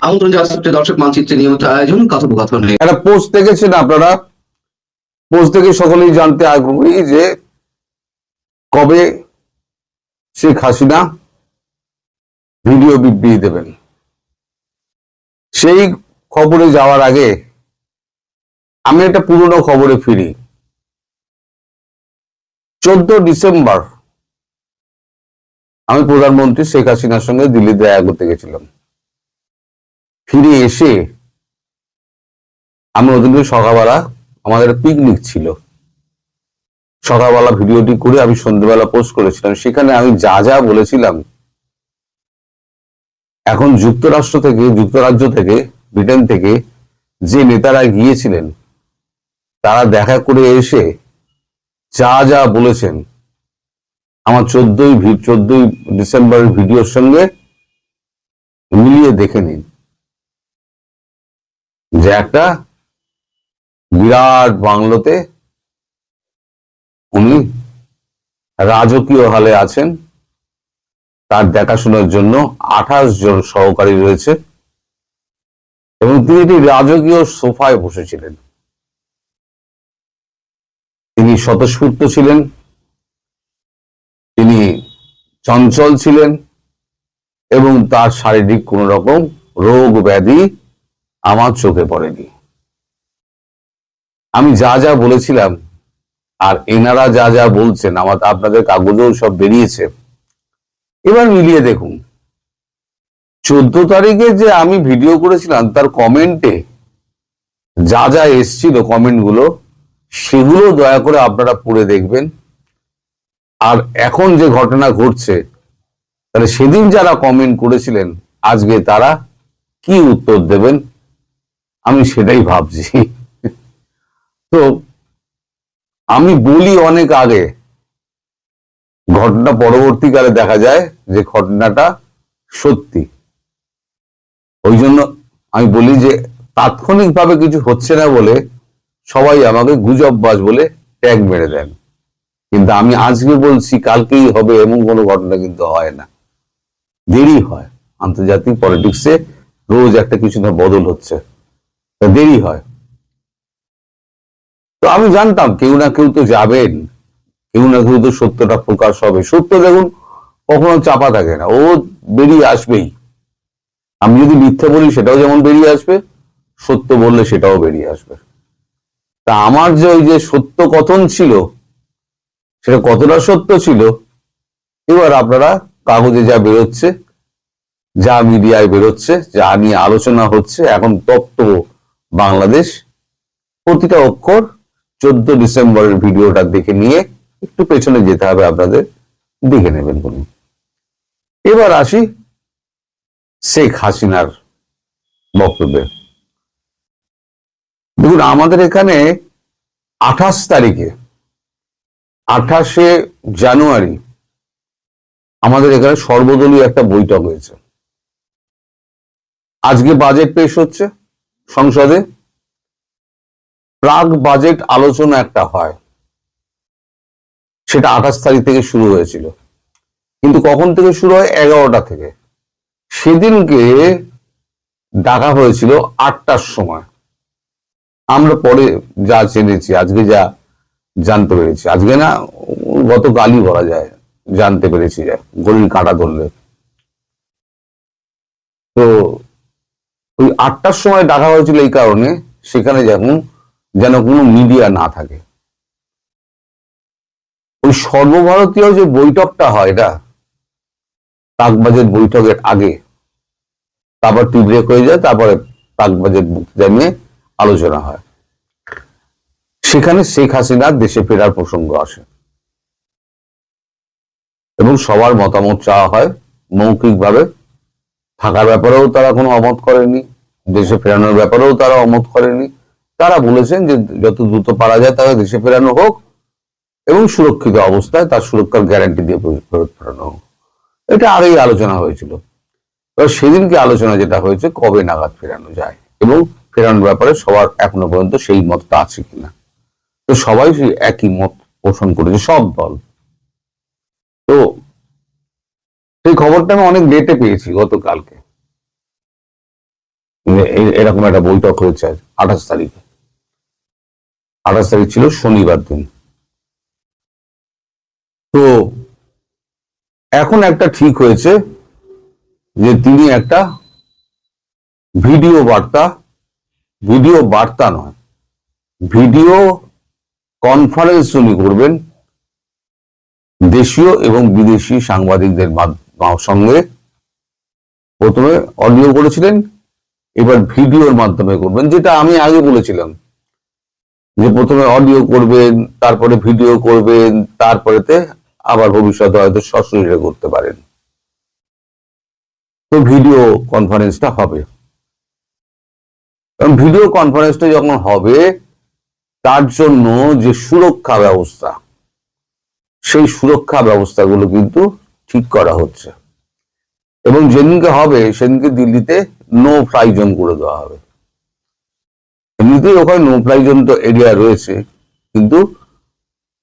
আমন্ত্রণ জানাচ্ছি দর্শক মানচিত্রে নিয়মিত আয়োজন কথোপকথনে। একটা পোস্ট দেখেছেন আপনারা, পোস্ট থেকে সকলেই জানতে আগ্রহী যে কবে শেখ হাসিনা ভিডিও বিবৃতি দেবেন। সেই খবরে যাওয়ার আগে আমি একটা পুরনো খবরে ফিরি। 14 ডিসেম্বর আমি প্রধানমন্ত্রী শেখ হাসিনার সঙ্গে দিল্লিতে দেখা করতে গেছিলাম। ফিরে এসে আমি ওদিনকে সকালবেলা আমাদের পিকনিক ছিল, সকালবেলা ভিডিওটি করে আমি সন্ধ্যেবেলা পোস্ট করেছিলাম। সেখানে আমি যা যা বলেছিলাম, এখন যুক্তরাজ্য থেকে ব্রিটেন থেকে যে নেতারা গিয়েছিলেন তারা দেখা করে এসে যা যা বলেছেন আমার 14 ডিসেম্বরের ভিডিওর সঙ্গে মিলিয়ে দেখে নিন যে একটা বিরাট বাংলোতে উনি রাজকীয় হালে আছেন, তার দেখাশোনার জন্য 28 জন সহকারী রয়েছে এবং তিনি একটি রাজকীয় সোফায় বসেছিলেন। তিনি স্বতঃস্ফূর্ত ছিলেন, তিনি চঞ্চল ছিলেন এবং তার শারীরিক কোন রকম রোগ ব্যাধি আমার চোখে পড়েনি। আমি যা যা বলেছিলাম আর এনারা যা যা বলছেন আপনাদের কাগজেও সব বেরিয়েছে। এবার মিলিয়ে দেখুন, 14 তারিখে যে আমি ভিডিও করেছিলাম তার কমেন্টে যা যা এসছিল কমেন্টগুলো, সেগুলো দয়া করে আপনারা পড়ে দেখবেন। আর এখন যে ঘটনা ঘটছে, তাহলে সেদিন যারা কমেন্ট করেছিলেন আজকে তারা কি উত্তর দেবেন আমি সেটাই ভাবছি। তো আমি বলি অনেক আগে, ঘটনা পরবর্তীকালে দেখা যায় যে ঘটনাটা সত্যি। ওই জন্য আমি বলি যে তাৎক্ষণিকভাবে কিছু হচ্ছে না বলে সবাই আমাকে গুজববাজ বলে ট্যাগ মেরে দেন, কিন্তু আমি আজকে বলছি কালকেই হবে এমন কোনো ঘটনা কিন্তু হয় না, দেরি হয়। আন্তর্জাতিক পলিটিক্সে রোজ একটা কিছু না বদল হচ্ছে, দেরি হয়। তো আমি জানতাম কেউ না কেউ তো যাবেন, কেউ না কেউ তো সত্যটা প্রকাশ হবে। সত্য দেখুন কখনো চাপা থাকে না, ও বেরিয়ে আসবেই। আমি যদি মিথ্যে বলি সেটাও যেমন বেরিয়ে আসবে, সত্য বললে সেটাও বেরিয়ে আসবে। তা আমার যে ওই যে সত্য কথন ছিল সেটা কতটা সত্য ছিল, এবার আপনারা কাগজে যা বেরোচ্ছে, যা মিডিয়ায় বেরোচ্ছে, যা নিয়ে আলোচনা হচ্ছে, এখন তপ্ত বাংলাদেশ, প্রতিটা অক্ষর 14 ডিসেম্বরের ভিডিওটা দেখে নিয়ে একটু পেছনে যেতে হবে আপনাদের, দেখে নেবেন বলুন। এবার আসি শেখ হাসিনার বক্তব্যে। দেখুন, আমাদের এখানে 28 জানুয়ারি আমাদের এখানে সর্বদলীয় একটা বৈঠক হয়েছে। আজকে বাজেট পেশ হচ্ছে সংসদে, প্রাক বাজেট আলোচনা একটা হয়, সেটা 28 তারিখ থেকে শুরু হয়েছিল। কিন্তু কখন থেকে শুরু হয়? 11টা থেকে। সেদিনকে ডাকা হয়েছিল 8টার সময়। আমরা পরে যা জেনেছি, আজকে যা জানতে পেরেছি, আজকে না গতকালই বলা যায় জানতে পেরেছি, ঘড়ির কাঁটা ধরলে। তো ওই 8টার সময় ডাকা হয়েছিল এই কারণে, সেখানে যেন কোনো মিডিয়া না থাকে। ওই সর্বভারতীয় যে বৈঠকটা হয়, এটা প্রাক বাজেট বৈঠকের আগে, তারপর টি ব্রেক হয়ে যায়, তারপরে প্রাক বাজেট বক্তৃতা নিয়ে আলোচনা হয়। সেখানে শেখ হাসিনার দেশে ফেরার প্রসঙ্গ আসে এবং সবার মতামত চাওয়া হয় মৌখিকভাবে। থাকার ব্যাপারেও তারা কোনো অমত করেনি, দেশে ফেরানোর ব্যাপারেও তারা অমত করেনি। তারা বলেছেন যে যত দ্রুত পারা যায় তাকে দেশে ফেরানো হোক এবং সুরক্ষিত অবস্থায় তার সুরক্ষার গ্যারান্টি দিয়ে ফেরত ফেরানো হোক। এটা আগেই আলোচনা হয়েছিল। সেদিনকে আলোচনা যেটা হয়েছে কবে নাগাদ ফেরানো যায় এবং ফেরানোর ব্যাপারে সবার এখনো পর্যন্ত সেই মতটা আছে কিনা। তো সবাই একই মত পোষণ করেছে, সব দল। তো সেই খবরটা আমি অনেক লেটে পেয়েছি গতকালকে। এরকম একটা বৈঠক হয়েছে 28 তারিখে। 28 তারিখ ছিল শনিবার দিন। তো এখন একটা ঠিক হয়েছে যে তিনি একটা ভিডিও বার্তা নয়, ভিডিও কনফারেন্স উনি করবেন দেশীয় এবং বিদেশি সাংবাদিকদের সঙ্গে। প্রথমে অডিও করেছিলেন, এবার ভিডিওর মাধ্যমে করবেন, যেটা আমি আগে বলেছিলাম যে প্রথমে অডিও করবেন, তারপরে ভিডিও করবেন, তারপরেতে আবার ভবিষ্যতে হয়তো সশরীরে করতে পারেন। তো ভিডিও কনফারেন্সটা হবে, কারণ ভিডিও কনফারেন্সটা যখন হবে তার জন্য যে সুরক্ষা ব্যবস্থা, সেই সুরক্ষা ব্যবস্থাগুলো কিন্তু ঠিক করা হচ্ছে, এবং যেদিনকে হবে সেদিনকে দিল্লিতে নো ফ্লাই জোন করে দেওয়া হবে। এমনিতেই ওখানে নো ফ্লাই জোন তো এরিয়া রয়েছে, কিন্তু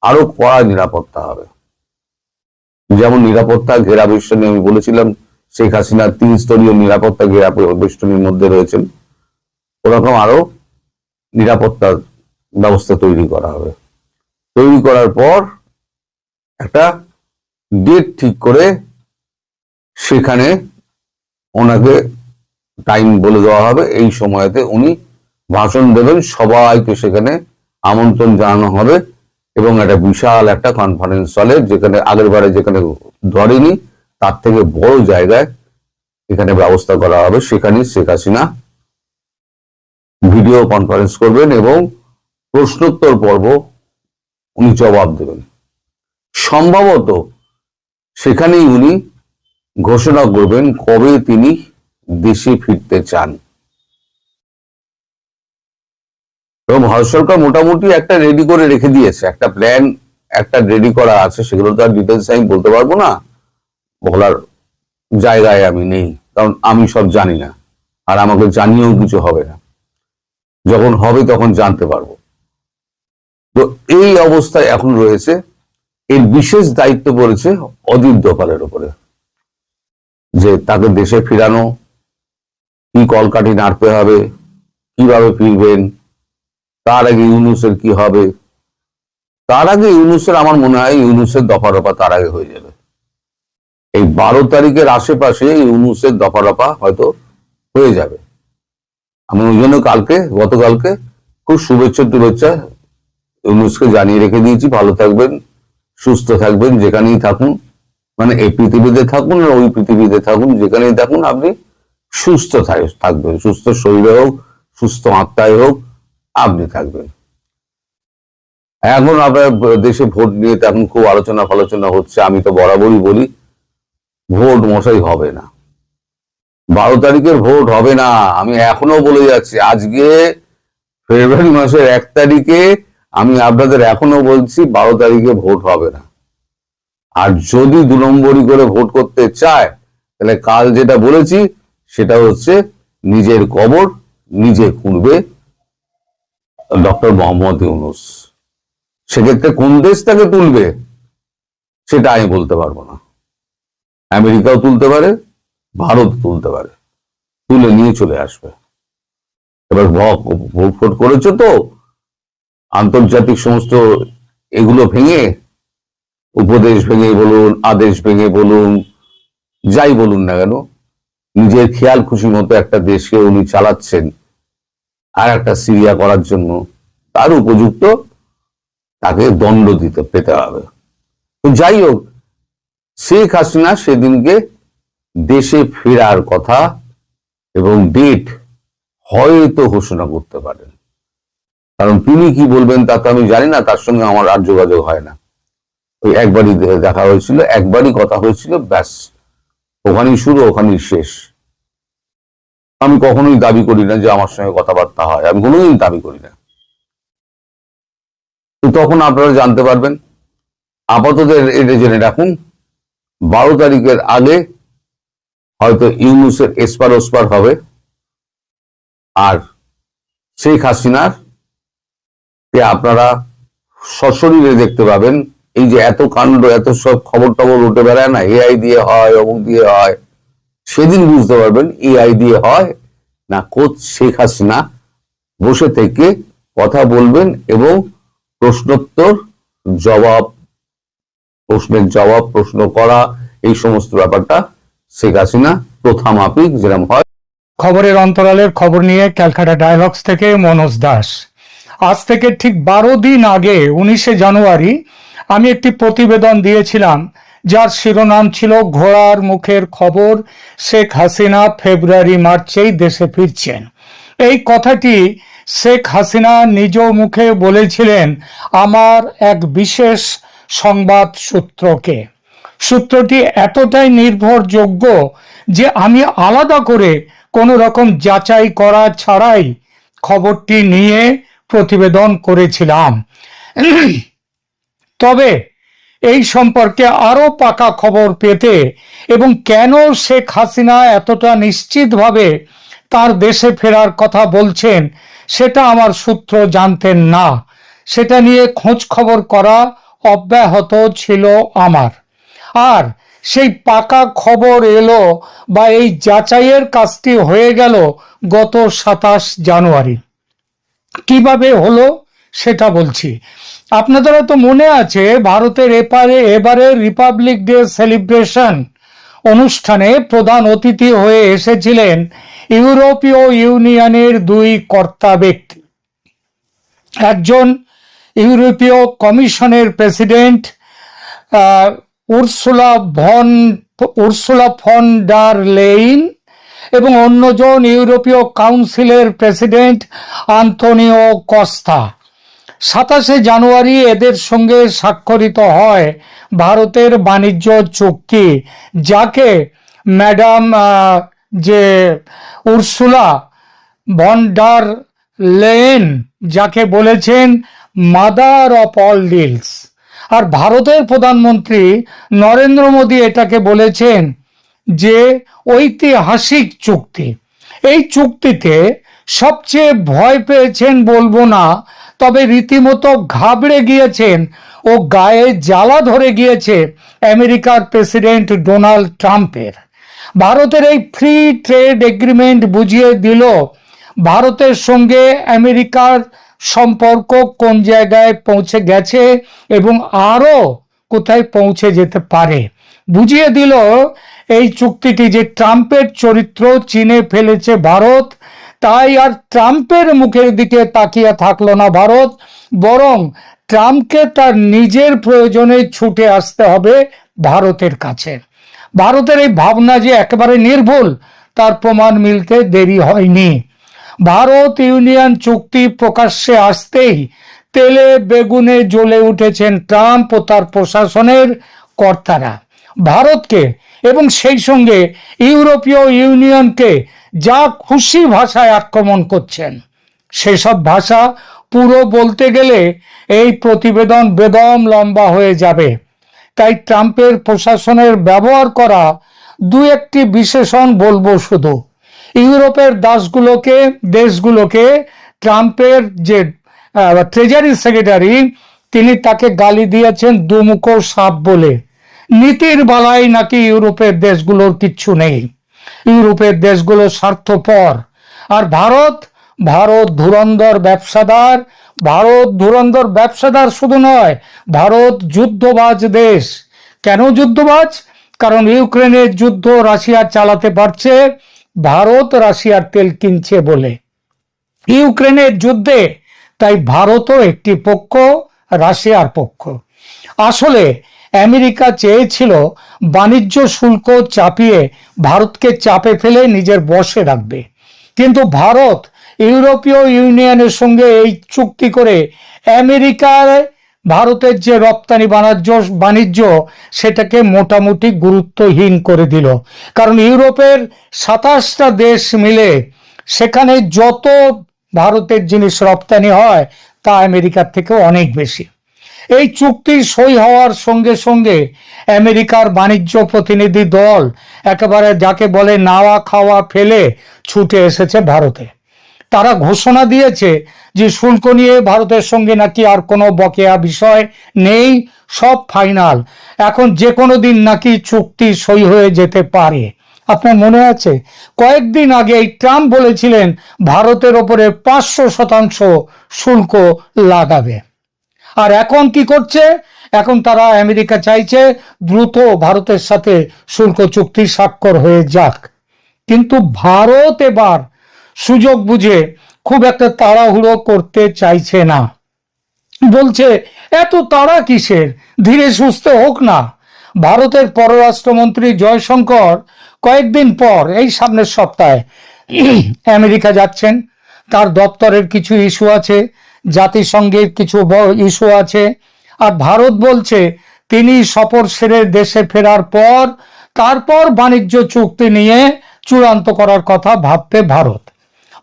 আরো কড়া নিরাপত্তা হবে। যেমন নিরাপত্তা ঘেরা বেষ্টনী আমি বলেছিলাম, শেখ হাসিনা 3 স্তরীয় নিরাপত্তা ঘেরা বেষ্টনীর মধ্যে রয়েছেন, ওরকম আরো নিরাপত্তার ব্যবস্থা তৈরি করা হবে। তৈরি করার পর একটা ডেট ঠিক করে সেখানে ওনাকে টাইম বলে দেওয়া হবে, এই সময়তে উনি ভাষণ দেবেন, সবাইকে সেখানে আমন্ত্রণ জানানো হবে, এবং একটা বিশাল একটা কনফারেন্স হলে, যেখানে আগের বারে যেখানে ধরেনি তার থেকে বড় জায়গায় এখানে ব্যবস্থা করা হবে। সেখানে শেখ হাসিনা ভিডিও কনফারেন্স করবেন এবং প্রশ্নোত্তর পর্ব উনি জবাব দেবেন। সম্ভবত সেখানেই উনি ঘোষণা করবেন কবে তিনি দেশে ফিরতে চান। এবং ভারত সরকার মোটামুটি একটা রেডি করে রেখে দিয়েছে, একটা প্ল্যান একটা রেডি করা আছে। সেগুলো তো আর ডিটেলস আমি বলতে পারবো না, বলার জায়গায় আমি নেই, কারণ আমি সব জানি না, আর আমাকে জানিয়েও কিছু হবে না। যখন হবে তখন জানতে পারবো। তো এই অবস্থায় এখন রয়েছে। এর বিশেষ দায়িত্ব পড়েছে অজিত দোভালের উপরে, যে তাকে দেশে ফিরানো, কি কলকাঠি নাড়তে হবে, কিভাবে ফিরবেন, তার আগে ইউনূসের কি হবে। তার আগে ইউনূসের, আমার মনে হয় ইউনূসের দফা রফা তার আগে হয়ে যাবে। এই 12 তারিখের আশেপাশে ইউনূসের দফা রফা হয়তো হয়ে যাবে। আমি ওই জন্য গতকালকে খুব শুভেচ্ছা ইউনূসকে জানিয়ে রেখে দিয়েছি, ভালো থাকবেন, সুস্থ থাকবেন, যেখানেই থাকুন, মানে এই পৃথিবীতে থাকুন আর ওই পৃথিবীতে থাকুন, যেখানেই থাকুন আপনি সুস্থ থাকবেন, সুস্থ শরীরে হোক, সুস্থ আত্মায় হোক, আপনি থাকবেন। এখন আপনার দেশে ভোট নিয়ে তো এখন খুব আলোচনা হচ্ছে। আমি তো বরাবরই বলি ভোট মশাই হবে না, 12 তারিখের ভোট হবে না। আমি এখনো বলে যাচ্ছি, আজকে ফেব্রুয়ারি মাসের 1 তারিখে আমি আপনাদের এখনো বলছি 12 তারিখে ভোট হবে না। আর যদি 2 নম্বরই করে ভোট করতে চায়, তাহলে কাল যেটা বলেছি সেটা হচ্ছে নিজের কবর নিজে খুঁড়বে ডক্টর মোহাম্মদ ইউনূস। সেক্ষেত্রে কোন দেশ তাকে তুলবে সেটা আমি বলতে পারবো না। আমেরিকাও তুলতে পারে, ভারত তুলতে পারে, তুলে নিয়ে চলে আসবে। এবার ভোট করেছে তো, আন্তর্জাতিক সমস্ত এগুলো ভেঙে, উপদেশ ভেঙে বলুন, আদেশ ভেঙে বলুন, যাই বলুন না কেন, নিজের খেয়াল খুশি মতো একটা দেশকে উনি চালাচ্ছেন আর একটা সিরিয়া করার জন্য, তার উপযুক্ত তাকে দণ্ড পেতে হবে। তো যাই হোক, শেখ হাসিনা সেদিনকে দেশে ফেরার কথা এবং ডেট হয়তো ঘোষণা করতে পারেন, কারণ তিনি কি বলবেন তা তো আমি জানি না, তার সঙ্গে আমার আর যোগাযোগ হয় না। ওই একবারই দেখা হয়েছিল, একবারই কথা হয়েছিল, ব্যাস, ওখানেই শুরু ওখানেই শেষ। আমি কখনোই দাবি করি না যে আমার সঙ্গে কথাবার্তা হয়, আমি কোনোদিন দাবি করি না। তো তখন আপনারা জানতে পারবেন। আপাতত এটা জেনে রাখুন, 12 তারিখের আগে হয়তো ইউনূসের এসপার ওসপার হবে, আর শেখ হাসিনার কে আপনারা সশরীরে দেখতে পাবেন। এই যে এত কাণ্ড, এত সব খবর টবর উঠে বেড়ায় না, এআই দিয়ে হয়, অমুক দিয়ে হয়, সেদিন বুঝতে পারবেন এআই দিয়ে হয় না কোচ শেখ হাসিনা বসে থেকে কথা বলবেন এবং প্রশ্নোত্তর জবাব, প্রশ্নের জবাব, প্রশ্ন করা, এই সমস্ত ব্যাপারটা শেখ হাসিনা প্রথা মাফিক যেরকম হয়। খবরের অন্তরালের খবর নিয়ে ক্যালকাটা ডায়ালগস থেকে মনোজ দাস। আজ থেকে ঠিক 12 দিন আগে 19শে জানুয়ারি আমি একটি প্রতিবেদন দিয়েছিলাম যার শিরোনাম ছিল ঘোড়ার মুখের খবর, শেখ হাসিনা ফেব্রুয়ারি মার্চেই দেশে ফিরছেন। এই কথাটি শেখ হাসিনা নিজ মুখে বলেছিলেন আমার এক বিশেষ সংবাদ সূত্রকে। সূত্রটি এতটাই নির্ভরযোগ্য যে আমি আলাদা করে কোনো রকম যাচাই করা ছাড়াই খবরটি নিয়ে প্রতিবেদন করেছিলাম। তবে এই সম্পর্কে আরো পাকা খবর পেতে এবং কেন শেখ হাসিনা এতটা নিশ্চিতভাবে তার দেশে ফেরার কথা বলছেন সেটা আমার সূত্র জানতেন না। সেটা নিয়ে খোঁজ খবর করা অব্যাহত ছিল আমার। আর সেই পাকা খবর এলো বা এই যাচাইয়ের কাজটি হয়ে গেল গত 27 জানুয়ারি। কিভাবে হলো সেটা বলছি। আপনাদের তো মনে আছে ভারতের এবারে রিপাবলিক ডে সেলিব্রেশন অনুষ্ঠানে প্রধান অতিথি হয়ে এসেছিলেন ইউরোপীয় ইউনিয়নের 2 কর্তা ব্যক্তি। একজন ইউরোপীয় কমিশনের president Ursula von der Leyen এবং অন্যজন ইউরোপীয় কাউন্সিলের প্রেসিডেন্ট আন্তোনিও কস্তা। 27শে জানুয়ারি এদের সঙ্গে স্বাক্ষরিত হয় ভারতের বাণিজ্য চুক্তি, যাকে ম্যাডাম যে উর্সুলা ভন ডার লেয়েন যাকে বলেছেন মাদার অফ অল ডিলস। আর ভারতের প্রধানমন্ত্রী নরেন্দ্র মোদী এটাকে বলেছেন যে ঐতিহাসিক চুক্তি। এই চুক্তিতে সবচেয়ে ভয় পেয়েছেন বলবো না, তবে রীতিমতো ঘাবড়ে গিয়েছেন ও গায়ে জ্বালা ধরে গিয়েছে আমেরিকার প্রেসিডেন্ট ডোনাল্ড ট্রাম্পের। ভারতের এই ফ্রি ট্রেড এগ্রিমেন্ট বুঝিয়ে দিল ভারতের সঙ্গে আমেরিকার সম্পর্ক কোন জায়গায় পৌঁছে গেছে এবং আরো কোথায় পৌঁছে যেতে পারে। বুঝিয়ে দিল এই চুক্তিটি যে ট্রাম্পের চরিত্র চিনে ফেলেছে ভারত। তাই আর ট্রাম্পের মুখের দিকে তাকিয়ে থাকলো না ভারত, বরং ট্রাম্পকে তার নিজের প্রয়োজনে ছুটে আসতে হবে ভারতের কাছে। ভারতের এই ভাবনা যে একেবারে নির্ভুল তার প্রমাণ মিলতে দেরি হয়নি। ভারত ইউনিয়ন চুক্তি প্রকাশ্যে আসতেই তেলে বেগুনে জ্বলে উঠেছেন ট্রাম্প ও তার প্রশাসনের কর্তারা। ভারতকে এবং সেই সঙ্গে ইউরোপীয় ইউনিয়নকে যা খুশি ভাষায় আক্রমণ করছেন। সেসব ভাষা পুরো বলতে গেলে এই প্রতিবেদন বেদম লম্বা হয়ে যাবে। তাই ট্রাম্পের প্রশাসনের ব্যবহার করা 2-1টি বিশেষণ বলবো শুধু। ইউরোপের দেশগুলোকে ট্রাম্পের যে ট্রেজারি সেক্রেটারি তিনি তাকে গালি দিয়েছেন দুমুখো সাপ বলে। নীতির বালাই নাকি ইউরোপের দেশগুলোর কিচ্ছু নেই, ইউরোপের দেশগুলো স্বার্থপর। আর ভারত ধুরন্ধর ব্যবসাদার। ভারত ধুরন্ধর ব্যবসাদার শুধু নয়, ভারত যুদ্ধবাজ দেশ। কেন যুদ্ধবাজ? কারণ ইউক্রেনের যুদ্ধ রাশিয়া চালাতে পারছে, ভারত রাশিয়ার তেল কিনছে বলে। ইউক্রেনের যুদ্ধে তাই ভারতও একটি পক্ষ, রাশিয়ার পক্ষ। আসলে আমেরিকা চেয়েছিল বাণিজ্য শুল্ক চাপিয়ে ভারতকে চাপে ফেলে নিজের বশে রাখবে, কিন্তু ভারত ইউরোপীয় ইউনিয়নের সঙ্গে এই চুক্তি করে আমেরিকার ভারতের যে রপ্তানি বাণিজ্য সেটাকে মোটামুটি গুরুত্বহীন করে দিল। কারণ ইউরোপের 27টা দেশ মিলে সেখানে যত ভারতের জিনিস রপ্তানি হয় তা আমেরিকার থেকে অনেক বেশি। এই চুক্তি সই হওয়ার সঙ্গে সঙ্গে আমেরিকার বাণিজ্য প্রতিনিধি দল একেবারে যাকে বলে নাওয়া খাওয়া ফেলে ছুটে এসেছে ভারতে। তারা ঘোষণা দিয়েছে যে শুল্ক নিয়ে ভারতের সঙ্গে নাকি আর কোনো বকেয়া বিষয় নেই, সব ফাইনাল। এখন যে কোনো দিন নাকি চুক্তি সই হয়ে যেতে পারে। আপনার মনে আছে কয়েকদিন আগে ট্রাম্প বলেছিলেন ভারতের ওপরে 500% শুল্ক লাগাবে, আর এখন কি করছে? এখন তারা আমেরিকা চাইছে দ্রুত ভারতের সাথে শুল্ক চুক্তি স্বাক্ষর হয়ে যাক। কিন্তু ভারত এবার সুযোগ বুঝে খুব একটা তাড়াহুড়ো করতে চাইছে না, বলছে এত তাড়া কিসের, ধীরে সুস্থে হোক না। ভারতের পররাষ্ট্রমন্ত্রী জয়শঙ্কর কয়েকদিন পর এই সামনের সপ্তাহে আমেরিকা যাচ্ছেন। তার দপ্তরের কিছু ইস্যু আছে, জাতিসংঘের কিছু ইস্যু আছে, আর ভারত বলছে তিনি সফর সেরে দেশে ফেরার পর তারপর বাণিজ্য চুক্তি নিয়ে চূড়ান্ত করার কথা ভাববে ভারত।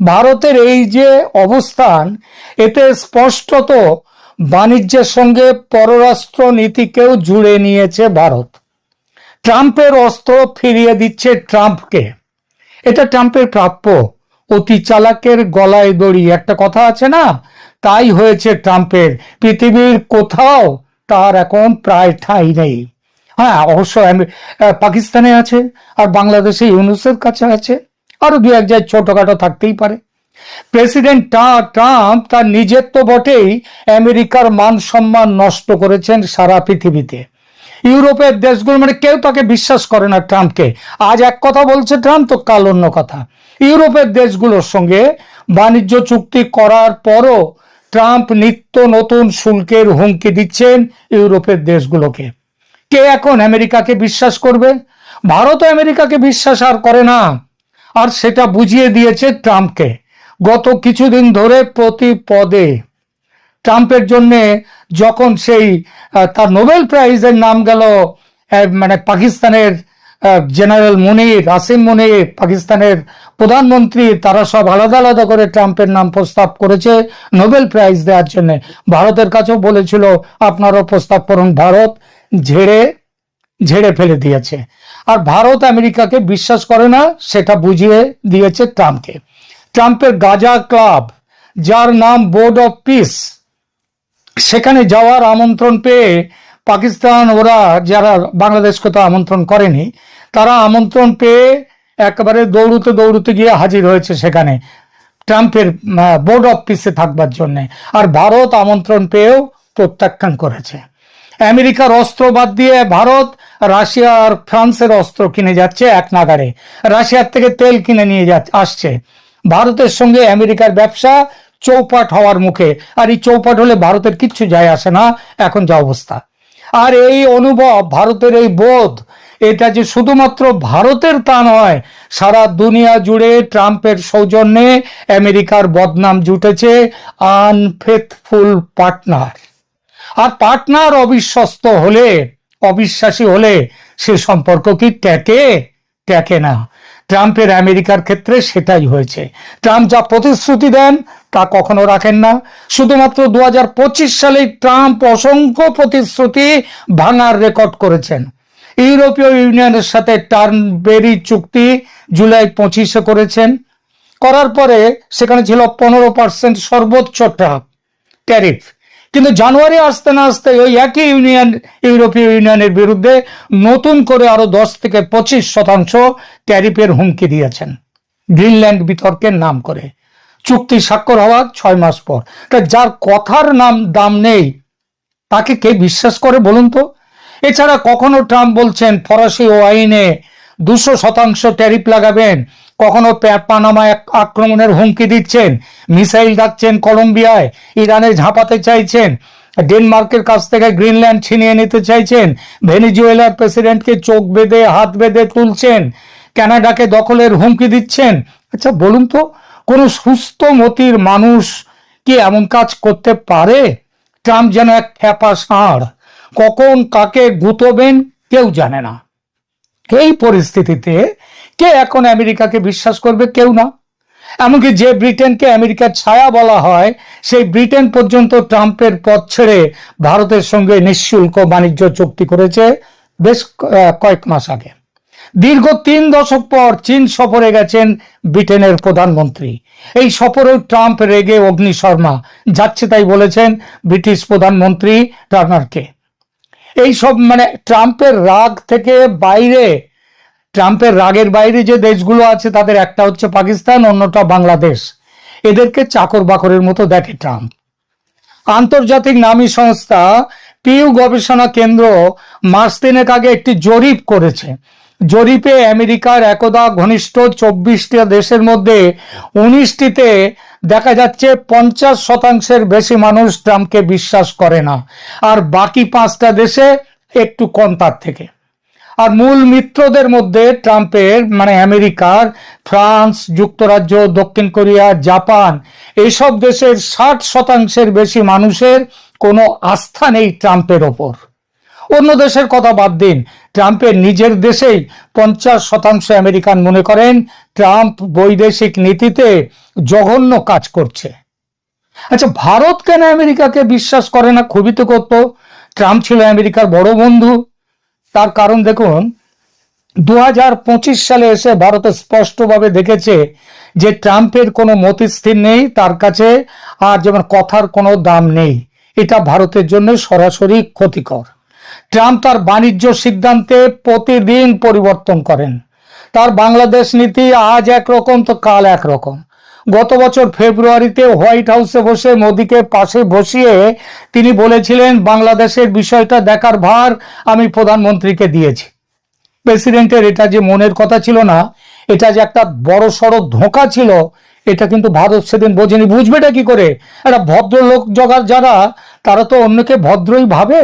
ভারতের এই যে অবস্থান, এতে স্পষ্টত বাণিজ্যের সঙ্গে পররাষ্ট্র নীতিকেও জুড়ে নিয়েছে ভারত। ট্রাম্পের অস্ত্র ফিরিয়ে দিচ্ছে ট্রাম্পকে, এটা ট্রাম্পের প্রাপ্য। অতি চালাকের গলায় দড়ি, একটা কথা আছে না, তাই হয়েছে ট্রাম্পের। পৃথিবীর কোথাও তার এখন প্রায় ঠাঁই নেই। হ্যাঁ, অবশ্য পাকিস্তানে আছে, আর বাংলাদেশে ইউনুসের কাছে আছে, আরো দু এক জায়গায় ছোটখাটো থাকতেই পারে। প্রেসিডেন্ট ট্রাম্প তার নিজের তো বটেই, আমেরিকার মান সম্মান নষ্ট করেছেন সারা পৃথিবীতে। ইউরোপের দেশগুলো মানে কেউ তাকে বিশ্বাস করে না ট্রাম্পকে। আজ এক কথা বলছে ট্রাম্প, তো কাল অন্য কথা। ইউরোপের দেশগুলোর সঙ্গে বাণিজ্য চুক্তি করার পরও ট্রাম্প নিত্য নতুন শুল্কের হুমকি দিচ্ছেন ইউরোপের দেশগুলোকে। কে এখন আমেরিকাকে বিশ্বাস করবে? ভারত আমেরিকাকে বিশ্বাস আর করে না, আর সেটা বুঝিয়ে দিয়েছে ট্রাম্পকে। গত কিছুদিন ধরে প্রতি পদে ট্রাম্পের জন্য যখন সেই তার নোবেল প্রাইজের নাম গেল, মানে পাকিস্তানের জেনারেল মুনির, আসিম মুনির, পাকিস্তানের প্রধানমন্ত্রী, তারা সব আলাদা আলাদা করে ট্রাম্পের নাম প্রস্তাব করেছে নোবেল প্রাইজ দেওয়ার জন্য। ভারতের কাছেও বলেছিল আপনারাও প্রস্তাব করুন, ভারত ঝেড়ে ঝেড়ে ফেলে দিয়েছে। আর ভারত আমেরিকাকে বিশ্বাস করে না, সেটা বুঝিয়ে দিয়েছে ট্রাম্পকে। ট্রাম্পের গাজা ক্লাব, যার নাম বোর্ড অফ পিস, সেখানে যাওয়ার আমন্ত্রণ পেয়ে পাকিস্তান, ওরা যারা বাংলাদেশকে তো আমন্ত্রণ করেনি, তারা আমন্ত্রণ পেয়ে একেবারে দৌড়তে দৌড়তে গিয়ে হাজির হয়েছে সেখানে ট্রাম্পের বোর্ড অফ পিসে থাকবার জন্য। আর ভারত আমন্ত্রণ পেয়েও প্রত্যাখ্যান করেছে। আমেরিকার অস্ত্র বাদ দিয়ে ভারত রাশিয়া আর ফ্রান্সের অস্ত্র কিনে যাচ্ছে এক নাগাড়ে, রাশিয়ার থেকে তেল কিনে নিয়ে আসছে। ভারতের সঙ্গে আমেরিকার ব্যবসা চৌপাট হওয়ার মুখে, আর এই চৌপাট হলে ভারতের কিচ্ছু যায় আসে না এখন যা অবস্থা। আর এই অনুভব, ভারতের এই বোধ, এটা যে শুধুমাত্র ভারতের তা নয়, সারা দুনিয়া জুড়ে ট্রাম্পের সৌজন্যে আমেরিকার বদনাম জুটেছে আনফেথফুল পার্টনার। আর পার্টনার অবিশ্বস্ত হলে, অবিশ্বাসী হলে সে সম্পর্ক কি টেকে না। ট্রাম্পের আমেরিকার ক্ষেত্রে সেটাই হয়েছে। ট্রাম্প যা প্রতিশ্রুতি দেন তা কখনো রাখেন না। শুধুমাত্র 2025 সালে ট্রাম্প অসংখ্য প্রতিশ্রুতি ভাঙার রেকর্ড করেছেন। ইউরোপীয় ইউনিয়নের সাথে টার্নবেরি চুক্তি জুলাই 25 করেছেন, করার পরে সেখানে ছিল 15% সর্বোচ্চ ট্যারিফ। কিন্তু জানুয়ারি আসতে না আসতে ওই একই ইউরোপীয় ইউনিয়নের বিরুদ্ধে নতুন করে আরো 10 থেকে 25% ট্যারিফের হুমকি দিয়েছেন, গ্রিনল্যান্ড বিতর্কের নাম করে। চুক্তি স্বাক্ষর হওয়ার 6 মাস পর। যার কথার দাম নেই তাকে কে বিশ্বাস করে বলুন তো? এছাড়া কখনো ট্রাম্প বলছেন ফরাসি ওয়াইনে 200% ট্যারিফ লাগাবেন, কখনো পানামা আক্রমণের হুমকি দিচ্ছেন, মিসাইল ডাকছেন কলম্বিয়ায়, ইরানে ঝাঁপাতে চাইছেন, ডেনমার্কের কাছ থেকে গ্রিনল্যান্ড ছিনিয়ে নিতে চাইছেন, ভেনেজুয়েলার প্রেসিডেন্টকে চোখ বেঁধে হাত বেঁধে তুলছেন, কানাডাকে দখলের হুমকি দিচ্ছেন। আচ্ছা বলুন তো, কোন সুস্থ মতির মানুষ কি এমন কাজ করতে পারে? ট্রাম্প যেন এক খ্যাপা ষাঁড়, কখন কাকে গুঁতবেন কেউ জানে না। এই পরিস্থিতিতে কে এখন আমেরিকাকে বিশ্বাস করবে? কেউ না। এমনকি যে ব্রিটেনকে আমেরিকার ছায়া বলা হয়, সেই ব্রিটেন পর্যন্ত ট্রাম্পের পথ ছেড়ে ভারতের সঙ্গে নিঃশুল্ক বাণিজ্য চুক্তি করেছে বেশ কয়েক মাস আগে। দীর্ঘ 3 দশক পর চীন সফরে গেছেন ব্রিটেনের প্রধানমন্ত্রী। এই সফরে ট্রাম্প রেগে অগ্নিশর্মা, যাচ্ছে তাই বলেছেন ব্রিটিশ প্রধানমন্ত্রী টার্নারকে। এই সব মানে ট্রাম্পের রাগ থেকে বাইরে ট্রাম্পের রাগের বাইরে যে দেশগুলো আছে তাদের একটা হচ্ছে পাকিস্তান, অন্যটা বাংলাদেশ। এদেরকে চাকর বাকরের মতো দেখে ট্রাম্প। আন্তর্জাতিক নামী সংস্থা পিউ গবেষণা কেন্দ্র মাস তিনেক আগে একটি জরিপ করেছে। জরিপে আমেরিকার একদা ঘনিষ্ঠ 24টি দেশের মধ্যে 19টিতে দেখা যাচ্ছে 50% বেশি মানুষ ট্রাম্পকে বিশ্বাস করে না, আর বাকি 5টা দেশে একটু কম তার থেকে। আর মূল মিত্রদের মধ্যে ট্রাম্পের মানে আমেরিকার ফ্রান্স, যুক্তরাজ্য, দক্ষিণ কোরিয়া, জাপান এইসব দেশের 60% বেশি মানুষের কোনো আস্থা নেই ট্রাম্পের ওপর। অন্য দেশের কথা বাদ দিন, ট্রাম্পের নিজের দেশেই 50% আমেরিকান মনে করেন ট্রাম্প বৈদেশিক নীতিতে জঘন্য কাজ করছে। আচ্ছা, ভারত কেন আমেরিকাকে বিশ্বাস করে না? খুবই তো করতো। ট্রাম্প ছিল আমেরিকার বড় বন্ধু। তার কারণ দেখুন, 2025 সালে এসে ভারত স্পষ্টভাবে দেখেছে যে ট্রাম্পের কোনো মতিস্থির নেই, তার কাছে আর যেমন কথার কোনো দাম নেই। এটা ভারতের জন্য সরাসরি ক্ষতিকর। ট্রাম্প তার বাণিজ্য সিদ্ধান্তে প্রতিদিন পরিবর্তন করেন। তার বাংলাদেশ নীতি আজ একরকম তো কাল একরকম। গত বছর ফেব্রুয়ারিতে হোয়াইট হাউসে বসে মোদিকে পাশে বসিয়ে তিনি বলেছিলেন, বাংলাদেশের বিষয়টা দেখার ভার আমি প্রধানমন্ত্রীকে দিয়েছি। প্রেসিডেন্টের এটা যে মনের কথা ছিল না, এটা যে একটা বড় সড় ধোঁকা ছিল, এটা কিন্তু ভারত সেদিন বোঝেনি। বুঝবেটা কি করে? একটা ভদ্রলোক জগার যারা, তারা তো অন্যকে ভদ্রই ভাবে,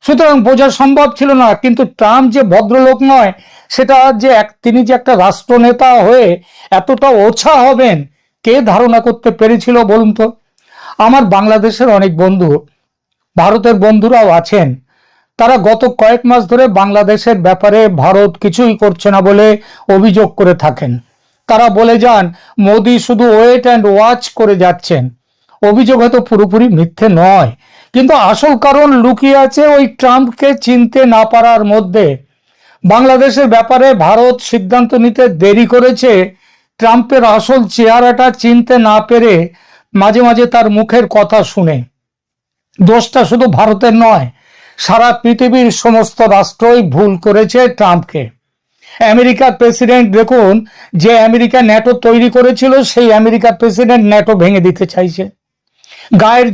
সুতরাং বোঝা সম্ভব ছিল না। কিন্তু ট্রাম্প যে ভদ্রলোক নয়, সেটা যে তিনি যে একটা রাষ্ট্রনেতা হয়ে এতটা ওছা হবেন, কে ধারণা করতে পেরেছিল বলুন তো? আমার বাংলাদেশের অনেক বন্ধু, ভারতের বন্ধুরাও আছেন, তারা গত কয়েক মাস ধরে বাংলাদেশের ব্যাপারে ভারত কিছুই করছে না বলে অভিযোগ করে থাকেন। তারা বলে যান মোদি শুধু ওয়েট অ্যান্ড ওয়াচ করে যাচ্ছেন। অভিযোগ হয়তো পুরোপুরি মিথ্যে নয়, কিন্তু আসল কারণ লুকিয়ে আছে ওই ট্রাম্পকে চিনতে না পারার মধ্যে। বাংলাদেশের ব্যাপারে ভারত সিদ্ধান্ত নিতে দেরি করেছে ট্রাম্পের আসল চেহারাটা চিনতে না পেরে, মাঝে মাঝে তার মুখের কথা শুনে। দোষটা শুধু ভারতের নয়, সারা পৃথিবীর সমস্ত রাষ্ট্রই ভুল করেছে ট্রাম্পকে। আমেরিকার প্রেসিডেন্ট দেখুন, যে আমেরিকা ন্যাটো তৈরি করেছিল সেই আমেরিকার প্রেসিডেন্ট ন্যাটো ভেঙে দিতে চাইছে। গায়ের